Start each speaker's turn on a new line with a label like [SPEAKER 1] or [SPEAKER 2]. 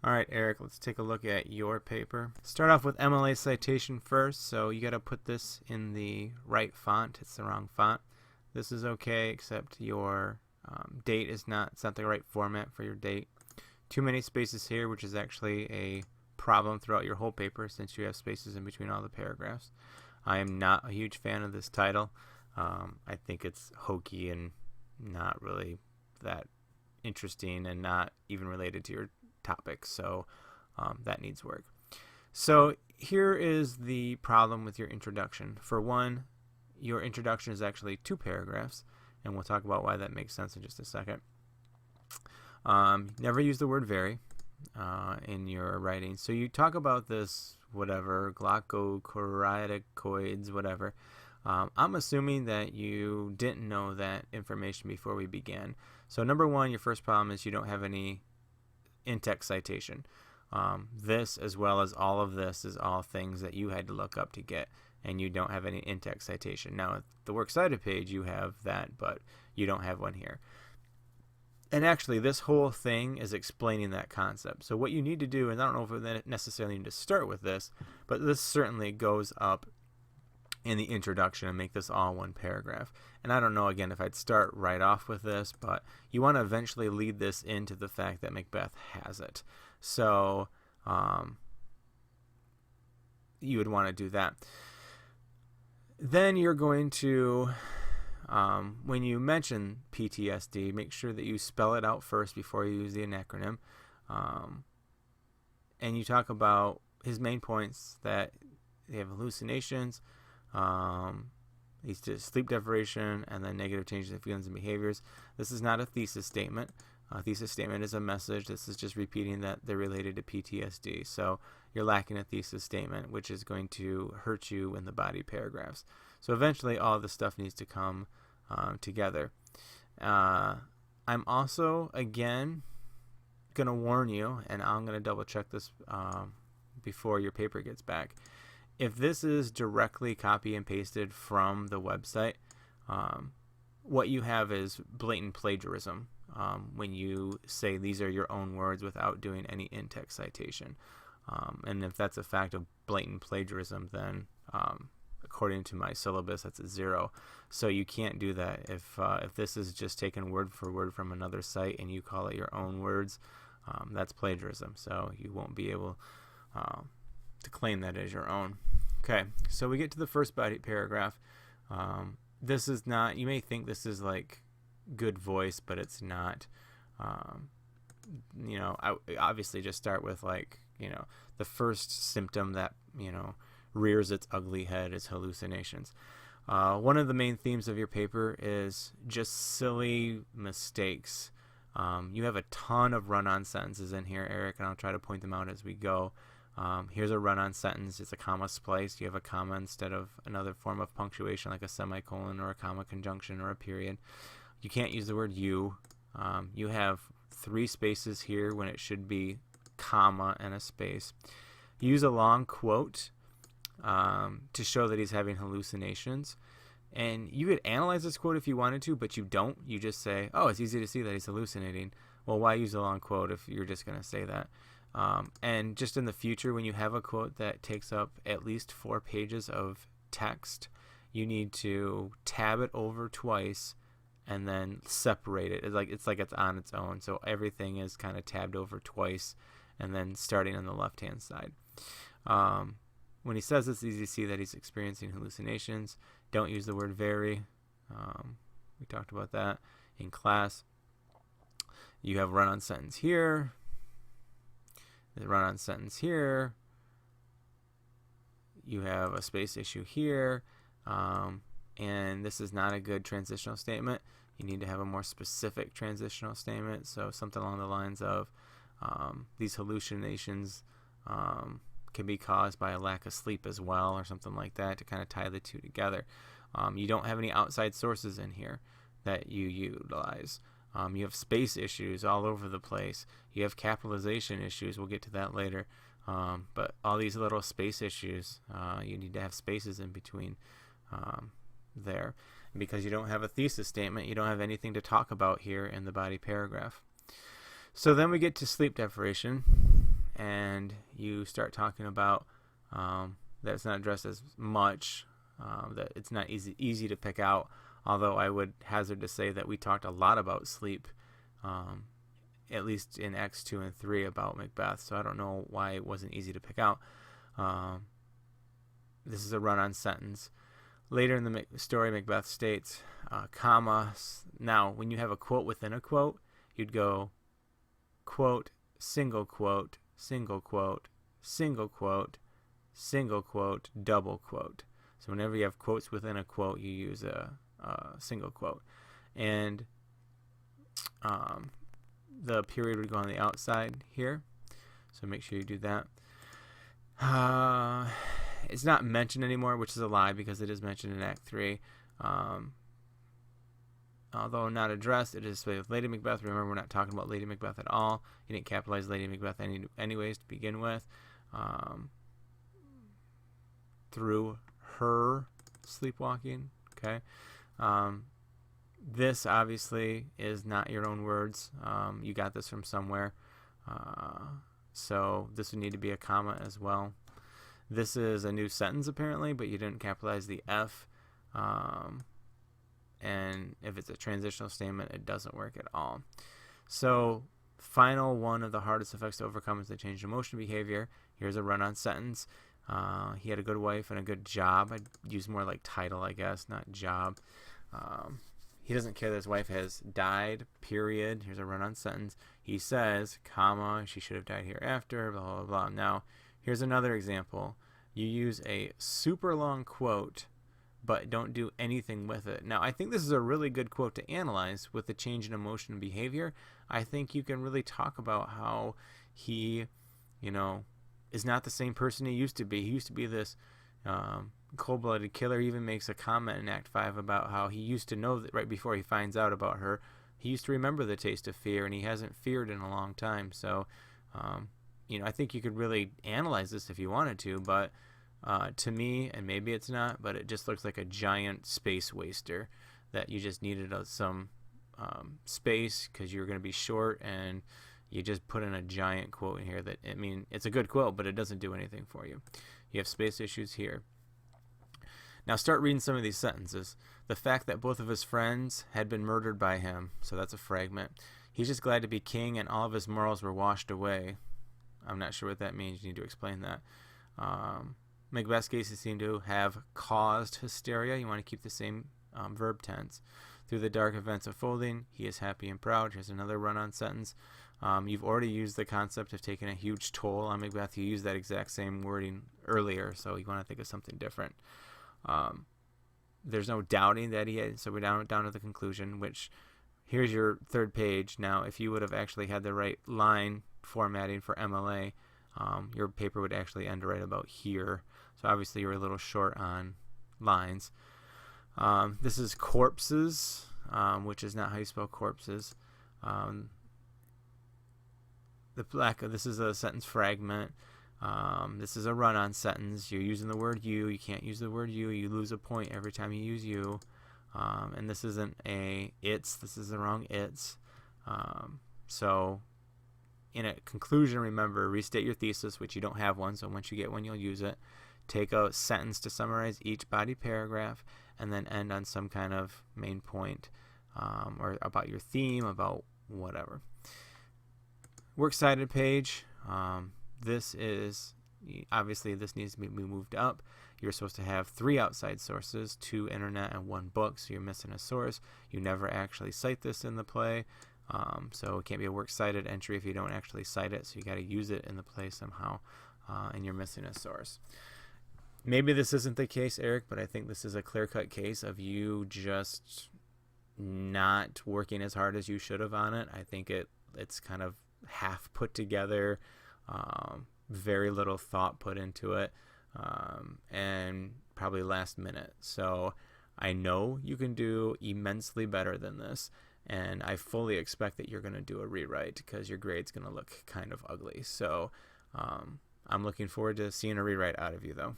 [SPEAKER 1] All right, Eric, let's take a look at your paper. Start off with Mla Citation first, so you got to put this in the right font. It's the wrong font. This is okay, except your date is not, it's not the right format for your date. Too many spaces here, which is actually a problem throughout your whole paper since you have spaces in between all the paragraphs. I am not a huge fan of this title. I think it's hokey and not really that interesting and not even related to your topic, so that needs work. So here is the problem with your introduction. For one, your introduction is actually 2 paragraphs, and we'll talk about why that makes sense in just a second. Never use the word very in your writing. So you talk about this, whatever, glycocorticoids, whatever. I'm assuming that you didn't know that information before we began. So number one, your first problem is you don't have any in-text citation. This, as well as all of this, is all things that you had to look up to get, and you don't have any in-text citation. Now, at the Works Cited page, you have that, but you don't have one here. And actually, this whole thing is explaining that concept. So what you need to do, and I don't know if we necessarily need to start with this, but this certainly goes up in the introduction and make this all one paragraph. And I don't know, again, if I'd start right off with this, but you want to eventually lead this into the fact that Macbeth has it. So you would want to do that. Then you're going to, when you mention PTSD, make sure that you spell it out first before you use the acronym. And you talk about his main points, that they have hallucinations, he's just sleep deprivation, and then negative changes in feelings and behaviors. This is not a thesis statement. A thesis statement is a message. This is just repeating that they're related to PTSD. So you're lacking a thesis statement, which is going to hurt you in the body paragraphs. So eventually all this stuff needs to come together. I'm also, again, going to warn you, and I'm going to double check this before your paper gets back. If this is directly copy and pasted from the website, what you have is blatant plagiarism when you say these are your own words without doing any in-text citation. And if that's a fact of blatant plagiarism, then according to my syllabus, that's a 0. So you can't do that. If this is just taken word for word from another site and you call it your own words, that's plagiarism. So you won't be able to claim that as your own. Okay, so we get to the first body paragraph. This is not, you may think this is like good voice, but it's not. You know, I obviously just start with, like, you know, the first symptom that, you know, rears its ugly head is hallucinations. One of the main themes of your paper is just silly mistakes. You have a ton of run-on sentences in here, Eric, and I'll try to point them out as we go. Here's a run-on sentence. It's a comma splice. You have a comma instead of another form of punctuation like a semicolon or a comma conjunction or a period. You can't use the word you. You have 3 spaces here when it should be comma and a space. You use a long quote to show that he's having hallucinations. And you could analyze this quote if you wanted to, but you don't. You just say, oh, it's easy to see that he's hallucinating. Well, why use a long quote if you're just going to say that? And just in the future, when you have a quote that takes up at least 4 pages of text, you need to tab it over twice and then separate it. It's like it's on its own. So everything is kind of tabbed over twice and then starting on the left-hand side. When he says it's easy to see that he's experiencing hallucinations, don't use the word very. We talked about that in class. You have run-on sentence here. The run-on sentence here. You have a space issue here. And this is not a good transitional statement. You need to have a more specific transitional statement. So something along the lines of these hallucinations can be caused by a lack of sleep as well, or something like that, to kind of tie the two together. You don't have any outside sources in here that you utilize. You have space issues all over the place. You have capitalization issues. We'll get to that later. But all these little space issues, you need to have spaces in between there. And because you don't have a thesis statement, you don't have anything to talk about here in the body paragraph. So then we get to sleep deprivation. and you start talking about that it's not addressed as much, that it's not easy to pick out, although I would hazard to say that we talked a lot about sleep, at least in Acts 2 and 3 about Macbeth, so I don't know why it wasn't easy to pick out. This is a run-on sentence. Later in the story, Macbeth states, comma. Now, when you have a quote within a quote, you'd go quote, single quote, single quote, single quote, single quote, double quote. So whenever you have quotes within a quote, you use a single quote. And the period would go on the outside here. So make sure you do that. It's not mentioned anymore, which is a lie because it is mentioned in Act 3. Although not addressed, it is with Lady Macbeth. Remember, we're not talking about Lady Macbeth at all. He didn't capitalize Lady Macbeth anyways to begin with. Through her sleepwalking. Okay. This obviously is not your own words. You got this from somewhere. So this would need to be a comma as well. This is a new sentence apparently, but you didn't capitalize the F. And if it's a transitional statement, it doesn't work at all. So final one of the hardest effects to overcome is the change in emotion behavior. Here's a run-on sentence. He had a good wife and a good job. I'd use more like title, I guess, not job. He doesn't care that his wife has died, period. Here's a run-on sentence. He says, comma, she should have died hereafter, blah, blah, blah. Now, here's another example. You use a super long quote, but don't do anything with it. Now, I think this is a really good quote to analyze with the change in emotion and behavior. I think you can really talk about how he, is not the same person he used to be. He used to be this cold-blooded killer. He even makes a comment in Act 5 about how he used to know that right before he finds out about her, he used to remember the taste of fear, and he hasn't feared in a long time. So, I think you could really analyze this if you wanted to, but to me, and maybe it's not, but it just looks like a giant space waster that you just needed some space because you're going to be short, and you just put in a giant quote in here that, it's a good quote, but it doesn't do anything for you. You have space issues here. Now start reading some of these sentences. The fact that both of his friends had been murdered by him, so that's a fragment. He's just glad to be king and all of his morals were washed away. I'm not sure what that means. You need to explain that. Macbeth's cases seem to have caused hysteria. You want to keep the same verb tense. Through the dark events unfolding, he is happy and proud. Here's another run-on sentence. You've already used the concept of taking a huge toll on Macbeth. You used that exact same wording earlier, so you want to think of something different. There's no doubting that he had, so we're down to the conclusion, which here's your third page. Now, if you would have actually had the right line formatting for MLA, your paper would actually end right about here. So obviously you're a little short on lines. This is corpses, which is not how you spell corpses. This is a sentence fragment. This is a run-on sentence. You're using the word you. You can't use the word you. You lose a point every time you use you. And this isn't a it's. This is the wrong it's. So in a conclusion, remember, restate your thesis, which you don't have one, so once you get one, you'll use it. Take a sentence to summarize each body paragraph, and then end on some kind of main point, or about your theme, about whatever. Works cited page. This is, obviously, this needs to be moved up. You're supposed to have 3 outside sources, 2 internet and 1 book, so you're missing a source. You never actually cite this in the play. So it can't be a works cited entry if you don't actually cite it, so you got to use it in the play somehow, and you're missing a source. Maybe this isn't the case, Eric, but I think this is a clear-cut case of you just not working as hard as you should have on it. I think it's kind of half put together, very little thought put into it, and probably last minute. So I know you can do immensely better than this, and I fully expect that you're going to do a rewrite because your grade's going to look kind of ugly. So I'm looking forward to seeing a rewrite out of you, though.